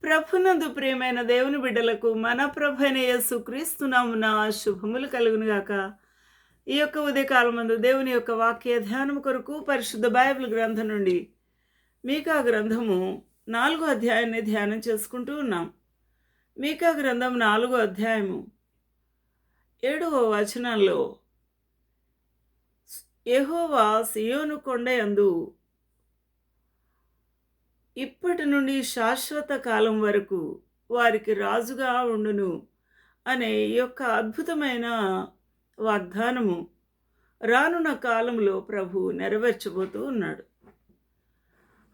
ప్రభునందు ప్రియమైన దేవుని బిడ్డలకు మన ప్రభైన యేసుక్రీస్తు నామున శుభములు కలుగునుగాక. ఈ యొక్క ఉదయకాలమందు దేవుని యొక్క వాక్య ధ్యానం కొరకు పరిశుద్ధ బైబిల్ గ్రంథం నుండి మీకా గ్రంథము 4వ అధ్యాయాన్ని ధ్యానం చేసుకుంటూ ఉన్నాం. మీకా గ్రంథం 4వ అధ్యాయము 7వ వచనంలో, యెహోవా సీయోను కొండయందు ఇప్పటి నుండి శాశ్వత కాలం వరకు వారికి రాజుగా ఉండును అనే ఈ యొక్క అద్భుతమైన వాగ్దానము రానున్న కాలంలో ప్రభు నెరవేర్చబోతూ ఉన్నాడు.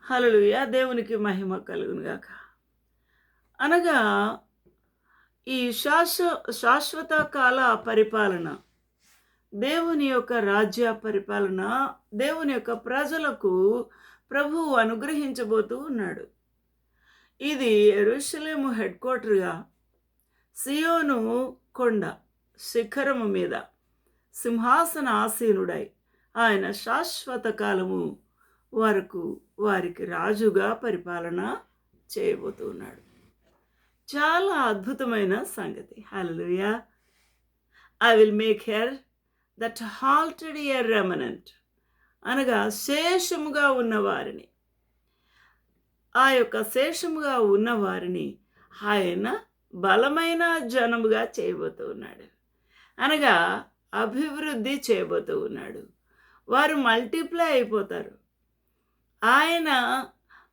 హల్లెలూయా, దేవునికి మహిమ కలుగునుగాక. అనగా ఈ శాశ్వత కాల పరిపాలన, దేవుని యొక్క రాజ్య పరిపాలన, దేవుని యొక్క ప్రజలకు ప్రభువు అనుగ్రహించబోతూ ఉన్నాడు. ఇది యెరూషలేము హెడ్ క్వార్టర్గా సియోను కొండ శిఖరము మీద సింహాసన ఆసీనుడై ఆయన శాశ్వత కాలము వరకు వారికి రాజుగా పరిపాలన చేయబోతూ ఉన్నాడు. చాలా అద్భుతమైన సంగతి. Hallelujah. I will make her that halted a remnant, అనగా శేషముగా ఉన్నవారిని, ఆ యొక్క శేషముగా ఉన్నవారిని ఆయన బలమైన జనముగా చేయబోతూ ఉన్నాడు. అనగా అభివృద్ధి చేయబోతూ ఉన్నాడు. వారు మల్టిప్లై అయిపోతారు. ఆయన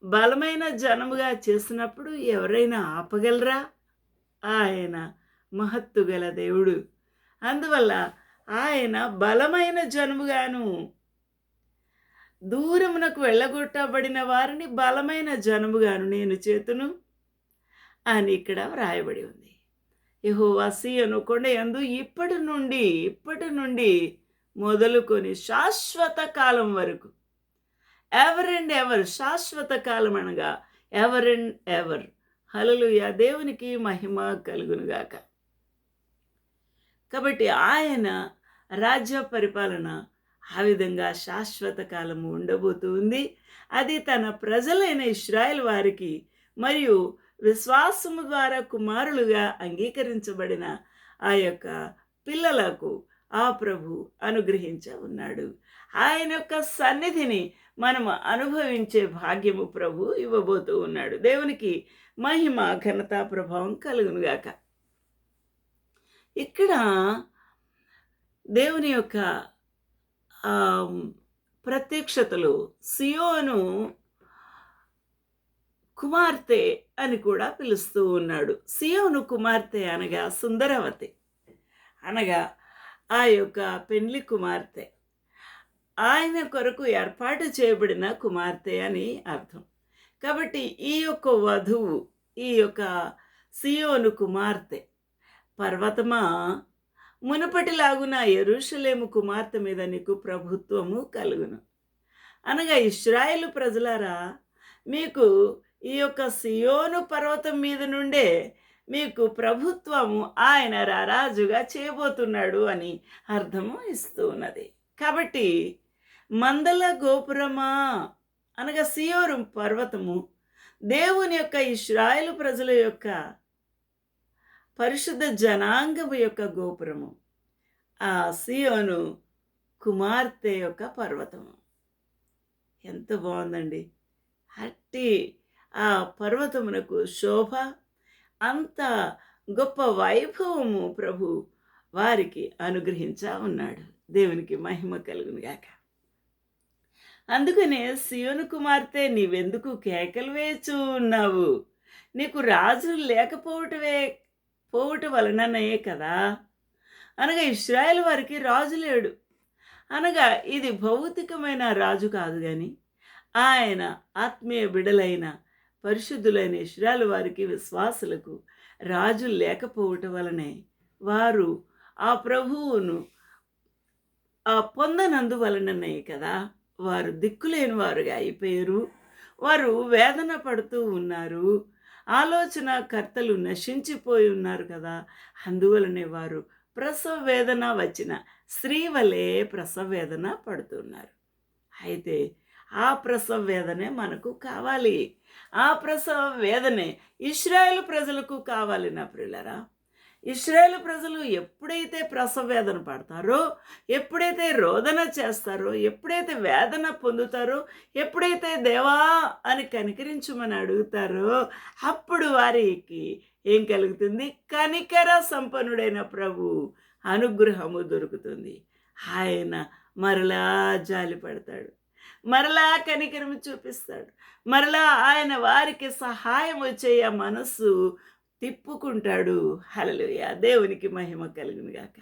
బలమైన జనముగా చేసినప్పుడు ఎవరైనా ఆపగలరా? ఆయన మహత్తు గల దేవుడు. అందువల్ల ఆయన బలమైన జనముగాను, దూరమునకు వెళ్ళగొట్టబడిన వారిని బలమైన జనముగాను నేను చేతును అని ఇక్కడ వ్రాయబడి ఉంది. యెహోవా సీయోను కొండయందు ఇప్పటి నుండి మొదలుకొని శాశ్వత కాలం వరకు, ఎవర్ అండ్ ఎవర్, శాశ్వత కాలం అనగా ఎవర్ అండ్ ఎవర్. హల్లెలూయా, దేవునికి మహిమ కలుగునుగాక. కాబట్టి ఆయన రాజ్య పరిపాలన ఆ విధంగా శాశ్వత కాలము ఉండబోతూ ఉంది. అది తన ప్రజలైన ఇశ్రాయేల్ వారికి మరియు విశ్వాసము ద్వారా కుమారులుగా అంగీకరించబడిన ఆ యొక్క పిల్లలకు ఆ ప్రభు అనుగ్రహించ ఉన్నాడు. ఆయన యొక్క సన్నిధిని మనము అనుభవించే భాగ్యము ప్రభు ఇవ్వబోతూ ఉన్నాడు. దేవునికి మహిమ ఘనత ప్రభావం కలుగునుగాక. ఇక్కడ దేవుని యొక్క ప్రత్యక్షతలు సియోను కుమార్తె అని కూడా పిలుస్తూ ఉన్నాడు. సియోను కుమార్తె అనగా సుందరవతి, అనగా ఆ యొక్క పెండ్లి కుమార్తె, ఆయన కొరకు ఏర్పాటు చేయబడిన కుమార్తె అని అర్థం. కాబట్టి ఈ యొక్క వధువు, ఈ యొక్క సియోను కుమార్తె, పర్వతమా మునుపటిలాగున యెరూషలేము కుమార్తె మీద నీకు ప్రభుత్వము కలుగును. అనగా ఇశ్రాయేలు ప్రజలారా, మీకు ఈ యొక్క సియోను పర్వతం మీద నుండే మీకు ప్రభుత్వము ఆయన రారాజుగా చేయబోతున్నాడు అని అర్థము ఇస్తూ ఉన్నది. కాబట్టి మందల గోపురమా అనగా సియోను పర్వతము దేవుని యొక్క ఇశ్రాయేలు ప్రజల యొక్క పరిశుద్ధ జనాంగము యొక్క గోపురము, ఆ సియోను కుమార్తె యొక్క పర్వతము. ఎంత బాగుందండి! అట్టి ఆ పర్వతమునకు శోభ, అంత గొప్ప వైభవము ప్రభు వారికి అనుగ్రహించా ఉన్నాడు. దేవునికి మహిమ కలుగునుగాక. అందుకనే సియోను కుమార్తె, నీవెందుకు కేకలు వేయచూ ఉన్నావు? నీకు రాజు పోవటం వలననే కదా. అనగా ఇశ్రాయేల్ వారికి రాజు లేడు. అనగా ఇది భౌతికమైన రాజు కాదు, కానీ ఆయన ఆత్మీయ బిడలైన పరిశుద్ధులైన ఇశ్రాయేల్ వారికి, విశ్వాసులకు రాజు లేకపోవటం వలనే వారు ఆ ప్రభువును పొందనందువలననే కదా వారు దిక్కులేని వారుగా అయిపోయారు. వారు వేదన పడుతూ ఉన్నారు. ఆలోచనకర్తలు నశించిపోయి ఉన్నారు కదా. అందువలనే వారు ప్రసవ వేదన వచ్చిన స్త్రీ వలె ప్రసవ వేదన పడుతున్నారు. అయితే ఆ ప్రసవ వేదనే మనకు కావాలి. ఆ ప్రసవ వేదనే ఇశ్రాయేలు ప్రజలకు కావాలి నా ప్రియులారా. ఇశ్రాయేలు ప్రజలు ఎప్పుడైతే ప్రసవ వేదన పడతారో, ఎప్పుడైతే రోదన చేస్తారో, ఎప్పుడైతే వేదన పొందుతారో, ఎప్పుడైతే దేవా అని కనికరించమని అడుగుతారో, అప్పుడు వారికి ఏం కలుగుతుంది? కనికర సంపన్నుడైన ప్రభు అనుగ్రహము దొరుకుతుంది. ఆయన మరలా జాలి పడతాడు, మరలా కనికరము చూపిస్తాడు, మరలా ఆయన వారికి సహాయం చేయ మనస్సు తిప్పుకుంటాడు. హల్లెలూయా! దేవునికి మహిమ కలుగును గాక.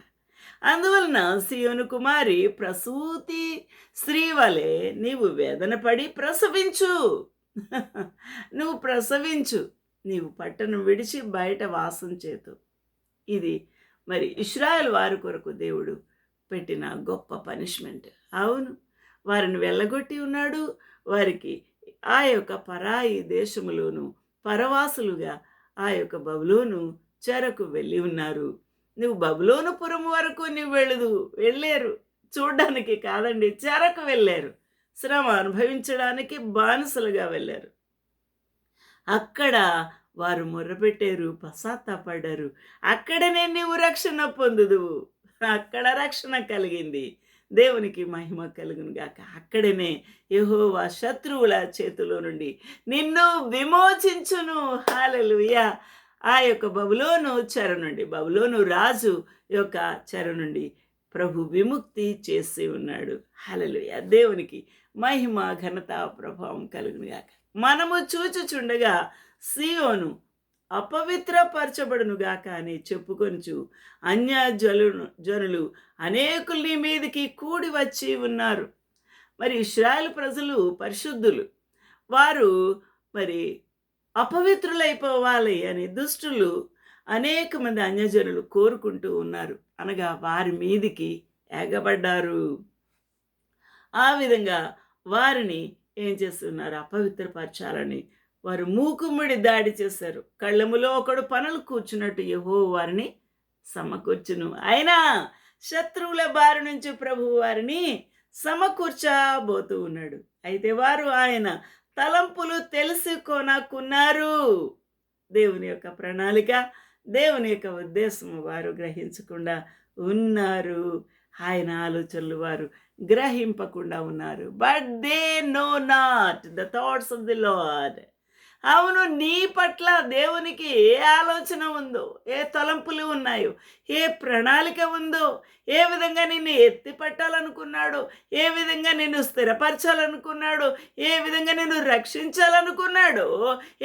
అందువలన సీయోను కుమారి ప్రసూతి స్త్రీ వలె నీవు వేదన పడి ప్రసవించు. నువ్వు ప్రసవించు. నీవు పట్టణం విడిచి బయట వాసం చేతు. ఇది మరి ఇశ్రాయేల్ వారి కొరకు దేవుడు పెట్టిన గొప్ప పనిష్మెంట్. అవును, వారిని వెళ్ళగొట్టి ఉన్నాడు. వారికి ఆ యొక్క పరాయి దేశములోను పరవాసులుగా ఆ యొక్క బబులోను చెరకు వెళ్ళి ఉన్నారు. నువ్వు బబులోను పురం వరకు నువ్వు వెళ్ళారు చూడ్డానికి కాదండి, చెరకు వెళ్ళారు. శ్రమ అనుభవించడానికి బానిసలుగా వెళ్ళారు. అక్కడ వారు మొర్రపెట్టారు, పశ్చాత్తాపడ్డారు. అక్కడనే నీవు రక్షణ పొందుదువు. అక్కడ రక్షణ కలిగింది. దేవునికి మహిమ కలుగును గాక. అక్కడనే యెహోవా శత్రువుల చేతిలో నుండి నిన్ను విమోచించును. హల్లెలూయా! ఆ యొక్క బబులోను చెర నుండి, బబులోను రాజు యొక్క చెర నుండి ప్రభు విముక్తి చేసి ఉన్నాడు. హల్లెలూయా! దేవునికి మహిమ ఘనత ప్రభావం కలుగును గాక. మనము చూచుచుండగా సీయోను అపవిత్రపరచబడును గాక అని చెప్పుకొనుచు జనులు అనేకులు నీ మీదికి కూడి వచ్చి ఉన్నారు. మరి ఇశ్రాయేలు ప్రజలు పరిశుద్ధులు. వారు మరి అపవిత్రులైపోవాలి అని దుష్టులు అనేక మంది అన్యజనులు కోరుకుంటూ ఉన్నారు. అనగా వారి మీదికి ఎగబడ్డారు. ఆ విధంగా వారిని ఏం చేస్తున్నారు? అపవిత్రపరచాలని వారు మూకుమ్మడి దాడి చేశారు. కళ్ళెములో ఒకడు పనులు కూర్చున్నట్టు యెహోవా వారిని సమకూర్చును. అయినా శత్రువుల బారి నుంచి ప్రభువు వారిని సమకూర్చబోతూ ఉన్నాడు. అయితే వారు ఆయన తలంపులు తెలుసుకొనకున్నారు. దేవుని యొక్క ప్రణాళిక, దేవుని యొక్క ఉద్దేశము వారు గ్రహించకుండా ఉన్నారు. ఆయన ఆలోచనలు వారు గ్రహింపకుండా ఉన్నారు. But they know not the thoughts of the lord. అవును, నీ పట్ల దేవునికి ఏ ఆలోచన ఉందో, ఏ తలంపులు ఉన్నాయో, ఏ ప్రణాళిక ఉందో, ఏ విధంగా నిన్ను ఎత్తి పట్టాలనుకున్నాడో, ఏ విధంగా నిన్ను స్థిరపరచాలనుకున్నాడో, ఏ విధంగా నిన్ను రక్షించాలనుకున్నాడో,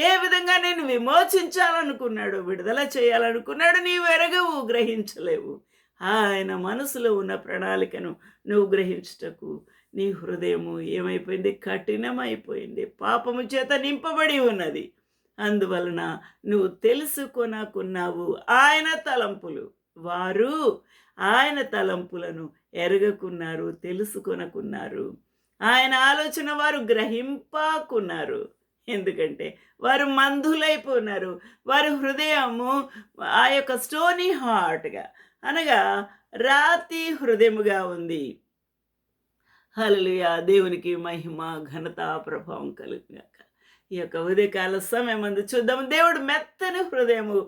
ఏ విధంగా నిన్ను విమోచించాలనుకున్నాడో, విడుదల చేయాలనుకున్నాడో నీవు ఎరగవు, గ్రహించలేవు. ఆయన మనసులో ఉన్న ప్రణాళికను నువ్వు గ్రహించుటకు నీ హృదయము ఏమైపోయింది? కఠినమైపోయింది, పాపము చేత నింపబడి ఉన్నది. అందువలన నువ్వు తెలుసుకొనకున్నావు ఆయన తలంపులు. వారు ఆయన తలంపులను ఎరగకున్నారు, తెలుసుకొనకున్నారు. ఆయన ఆలోచన వారు గ్రహింపకున్నారు. ఎందుకంటే వారు మందులైపోయినారు. వారి హృదయము ఆ యొక్క స్టోనీ హార్ట్గా, అనగా రాతి హృదయముగా ఉంది. హల్లెలూయా! దేవునికి మహిమ ఘనత ప్రభావం కలుగుగాక. ఈ యొక్క ఉదయకాల సమయమందు చూద్దాం. దేవుడు మెత్తని హృదయము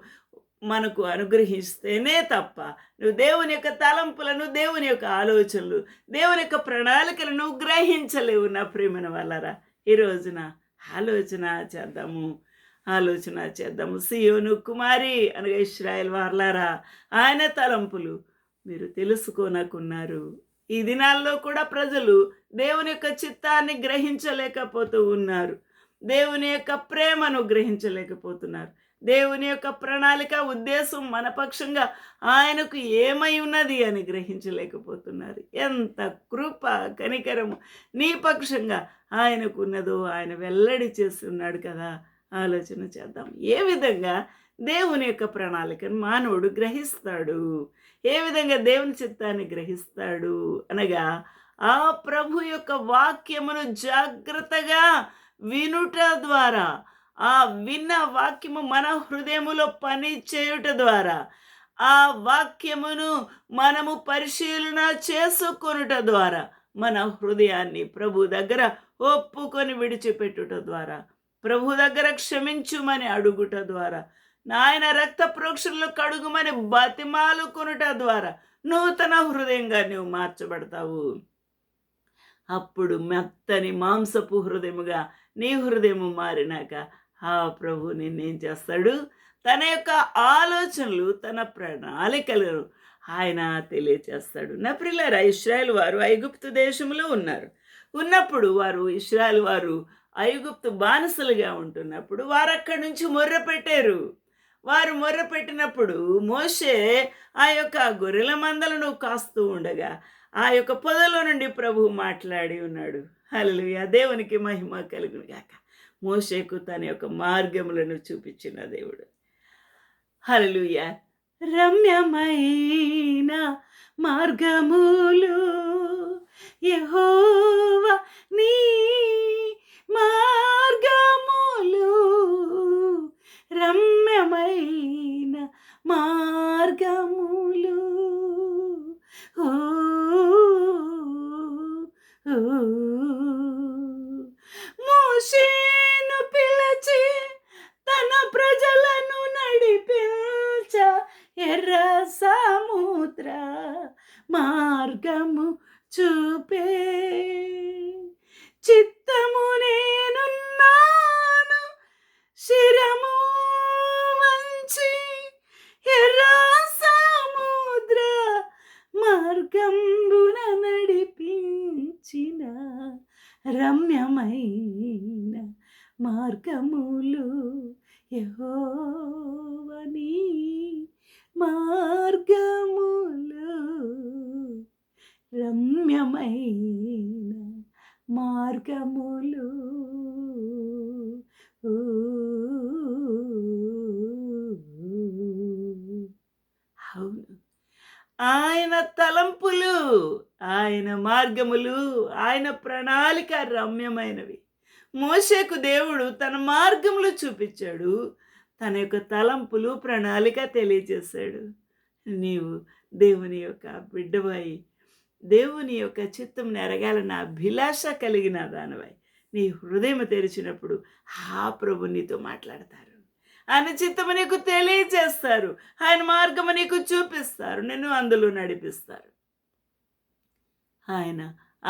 మనకు అనుగ్రహిస్తేనే తప్ప నువ్వు దేవుని యొక్క తలంపులను, దేవుని యొక్క ఆలోచనలు, దేవుని యొక్క ప్రణాళికలను గ్రహించలేవు. నా ప్రియమైన వాళ్ళరా, ఈ రోజున ఆలోచన చేద్దాము. సీయోను కుమారి అనగా ఇశ్రాయేల్ వారలారా, ఆయన తలంపులు మీరు తెలుసుకోనకున్నారు. ఈ దినాల్లో కూడా ప్రజలు దేవుని యొక్క చిత్తాన్ని గ్రహించలేకపోతూ ఉన్నారు. దేవుని యొక్క ప్రేమను గ్రహించలేకపోతున్నారు. దేవుని యొక్క ప్రణాళిక, ఉద్దేశం మన పక్షంగా ఆయనకు ఏమై ఉన్నది అని గ్రహించలేకపోతున్నారు. ఎంత కృప, కనికరము నీ పక్షంగా ఆయనకు ఉన్నదో ఆయన వెల్లడి చేస్తున్నాడు కదా. ఆలోచన చేద్దాం. ఏ విధంగా దేవుని యొక్క ప్రణాళికను మానవుడు గ్రహిస్తాడు? ఏ విధంగా దేవుని చిత్తాన్ని గ్రహిస్తాడు అనగా, ఆ ప్రభు యొక్క వాక్యమును జాగ్రత్తగా వినుట ద్వారా, ఆ విన్న వాక్యము మన హృదయములో పని చేయుట ద్వారా, ఆ వాక్యమును మనము పరిశీలన చేసుకొనుట ద్వారా మన హృదయాన్ని ప్రభు దగ్గర ఒప్పుకొని విడిచిపెట్టుట ద్వారా, ప్రభు దగ్గర క్షమించుమని అడుగుట ద్వారా, నాయన రక్త ప్రోక్షణలు కడుగుమని బతిమాలు కొనుట ద్వారా నూతన హృదయంగా నువ్వు మార్చబడతావు. అప్పుడు మెత్తని మాంసపు హృదయముగా నీ హృదయము మారినాక ఆ ప్రభు నిన్నేం చేస్తాడు? తన యొక్క ఆలోచనలు, తన ప్రణాళికలను ఆయన తెలియచేస్తాడు. నా ప్రియులారా, ఇశ్రాయేలు వారు ఐగుప్తు దేశంలో ఉన్నారు. ఉన్నప్పుడు ఇశ్రాయేలు వారు ఐగుప్తు బానిసలుగా ఉంటున్నప్పుడు వారు అక్కడి నుంచి మొర్ర పెట్టారు. వారు మొర్ర పెట్టినప్పుడు మోషే ఆ యొక్క గొర్రెల మందలను కాస్తూ ఉండగా ఆ యొక్క పొదలో నుండి ప్రభువు మాట్లాడి ఉన్నాడు. హల్లెలూయా! దేవునికి మహిమ కలుగును గాక. మోషేకు తన యొక్క మార్గములను చూపించిన దేవుడు. హల్లెలూయా! రమ్యమైన మార్గములు యెహోవా నీ మార్గములు, రమ్యమైన మార్గములు. ఓ ఓ, మోషేను పిలిచి తన ప్రజలను నడిపించ ఎర్ర సముద్ర మార్గము చూపే. చిత్తము నేనున్నాను శిరము వంచి ఎర్ర సముద్ర మార్గంబున నడిపించిన రమ్యమైన మార్గములు యెహోవా నీ మార్గములు, రమ్యమైన మార్గములు. అవును, ఆయన తలంపులు, ఆయన మార్గములు, ఆయన ప్రణాళిక రమ్యమైనవి. మోషేకు దేవుడు తన మార్గములు చూపించాడు, తన యొక్క తలంపులు, ప్రణాళిక తెలియజేశాడు. నీవు దేవుని యొక్క బిడ్డవై, దేవుని యొక్క చిత్తం నెరగాలన్న అభిలాష కలిగిన దానివై నీ హృదయం తెరిచినప్పుడు ఆ ప్రభు నీతో మాట్లాడతారు. ఆయన చిత్తము నీకు తెలియజేస్తారు, ఆయన మార్గము నీకు చూపిస్తారు, నిన్ను అందులో నడిపిస్తారు. ఆయన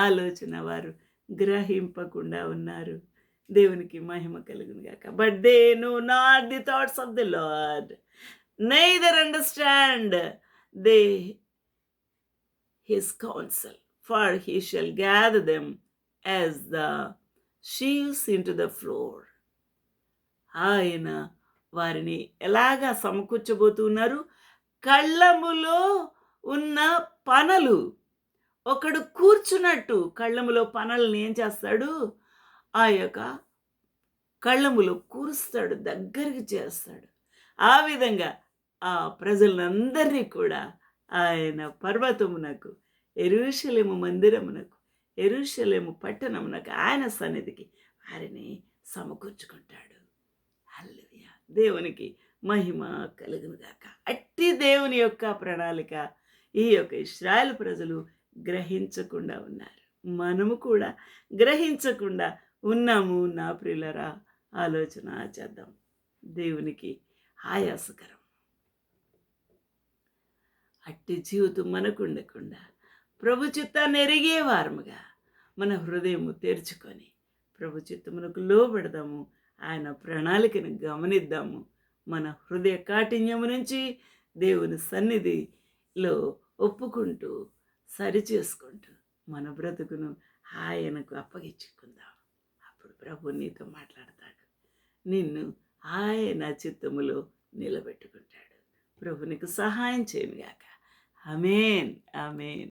ఆలోచన వారు గ్రహింపకుండా ఉన్నారు. దేవునికి మహిమ కలుగును గాక. But they know not the thoughts of the lord, neither understand they his counsel, for he shall gather them as the sheaves into the floor. ఆయన వారిని ఎలాగా సమకూర్చబోతున్నారు? కళ్ళములో ఉన్న పనలు, ఒకడు కూర్చున్నట్టు కళ్ళములో పనల్ని ఏం చేస్తాడు? ఆ యొక్క కళ్ళములో కూరుస్తాడు, దగ్గరికి చేస్తాడు. ఆ విధంగా ఆ ప్రజలందరినీ కూడా ఆయన పర్వతమునకు, యెరూషలేము మందిరమునకు, యెరూషలేము పట్టణమునకు, ఆయన సన్నిధికి వారిని సమకూర్చుకుంటాడు. హల్లెలూయా! దేవునికి మహిమ కలుగును గాక. అట్టి దేవుని యొక్క ప్రణాళిక ఈ యొక్క ఇశ్రాయేలు ప్రజలు గ్రహించకుండా ఉన్నారు. మనము కూడా గ్రహించకుండా ఉన్నాము. నా ప్రియులరా, ఆలోచన చేద్దాం. దేవునికి ఆయాసకరం. అట్టి జీవితం మనకు ఉండకుండా ప్రభు చిత్తాన్ని ఎరిగే వారముగా మన హృదయము తెరుచుకొని ప్రభు చిత్తమునకు లోబడదాము. ఆయన ప్రణాళికను గమనిద్దాము. మన హృదయ కాఠిన్యము నుంచి దేవుని సన్నిధిలో ఒప్పుకుంటూ, సరిచేసుకుంటూ మన బ్రతుకును ఆయనకు అప్పగించుకుందాం. అప్పుడు ప్రభు నీతో మాట్లాడతాడు, నిన్ను ఆయన చిత్తములో నిలబెట్టుకుంటాడు. ప్రభు నీకు సహాయం చేయనుగాక. ఆమేన్, ఆమేన్.